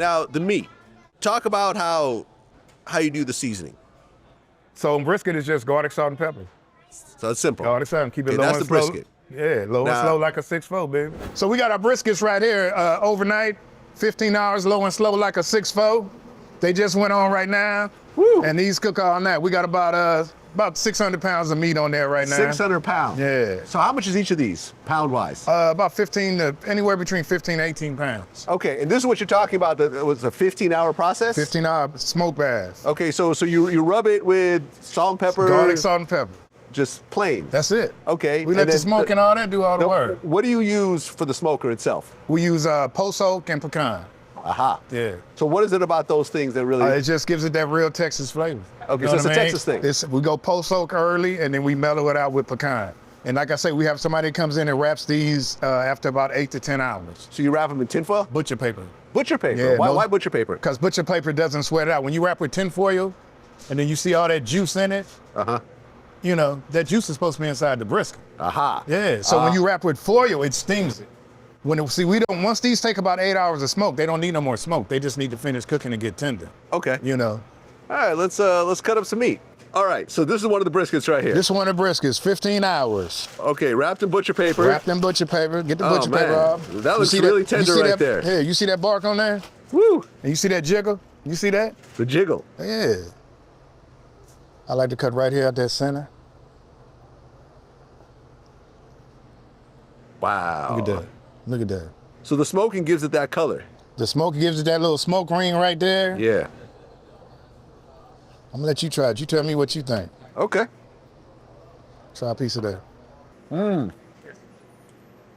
Now, the meat. Talk about how you do the seasoning. So brisket is just garlic, salt, and pepper. So it's simple. Garlic, salt, and keep it Okay, low that's and the slow. brisket. Yeah, low and Now- slow like a 6-4, baby. So we got our briskets right here overnight, 15 hours, low and slow like a 6-4. They just went on right now. Woo. And these cook all night. We got about 600 pounds of meat on there right now. 600 pounds. Yeah. So how much is each of these, pound-wise? About 15 to anywhere between 15 to 18 pounds. Okay, and this is what you're talking about. It was a 15-hour process? 15-hour smoke bath. Okay, so you rub it with salt and pepper? Garlic, salt, and pepper. Just plain? That's it. Okay. We let the smoke and all that do all the work. What do you use for the smoker itself? We use post oak and pecan. Aha. Yeah. So what is it about those things that really... It just gives it that real Texas flavor. Okay, You so know it's a what I mean? Texas thing. We go post oak early and then we mellow it out with pecan. And like I say, we have somebody that comes in and wraps these after about 8 to 10 hours. So you wrap them in tinfoil? Butcher paper. Butcher paper? Yeah, Why butcher paper? Because butcher paper doesn't sweat out. When you wrap with tinfoil and then you see all that juice in it, you know, that juice is supposed to be inside the brisket. Aha. Yeah, so when you wrap with foil, it stings it. Once these take about 8 hours of smoke, they don't need no more smoke. They just need to finish cooking and get tender. Okay. You know. All right, let's cut up some meat. All right, so this is one of the briskets right here. This one of the briskets, 15 hours. Okay, wrapped in butcher paper. Wrapped in butcher paper. Get the butcher paper off. That looks really tender right there. Yeah, you see that bark on there? Woo! And you see that jiggle? You see that? The jiggle. Yeah. I like to cut right here at that center. Wow. Look at that. Look at that. So the smoking gives it that color. The smoke gives it that little smoke ring right there. Yeah. I'm gonna let you try it. You tell me what you think. Okay. Try a piece of that.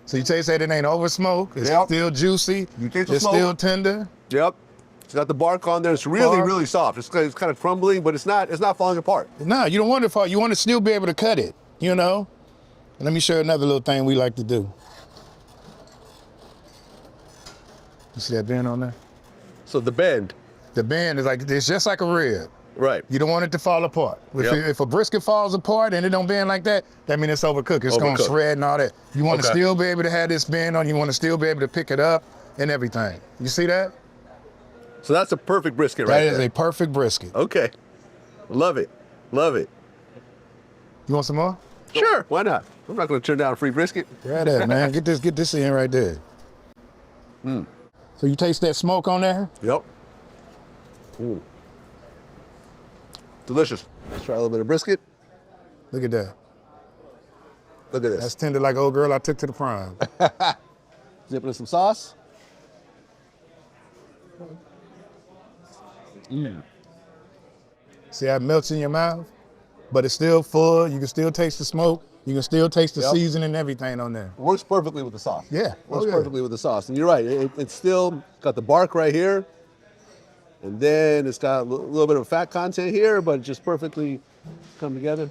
So you taste that it ain't over smoke. It's still juicy. You taste the it's smoke. still tender. Yep. It's got the bark on there. It's really, really soft. It's kind of crumbling, but it's not falling apart. No, you don't want it to fall. You want to still be able to cut it, you know? And let me show you another little thing we like to do. You see that bend on there? So the bend. The bend is it's just like a rib. Right. You don't want it to fall apart. If a brisket falls apart and it don't bend like that means it's overcooked. It's going to shred and all that. You want to still be able to have this bend on. You want to still be able to pick it up and everything. You see that? So that's a perfect brisket right there. That is a perfect brisket. Okay. Love it. Love it. You want some more? Sure. Why not? I'm not going to turn down a free brisket. Right there, man. Get this in right there. So you taste that smoke on there? Yep. Delicious. Let's try a little bit of brisket. Look at that. Look at this. That's tender like old girl I took to the prom. Dip it in some sauce. See how it melts in your mouth? But it's still full. You can still taste the smoke. You can still taste the seasoning and everything on there. Works perfectly with the sauce. Yeah. Works perfectly with the sauce. And you're right. It's still got the bark right here. And then it's got a little bit of fat content here, but it just perfectly come together.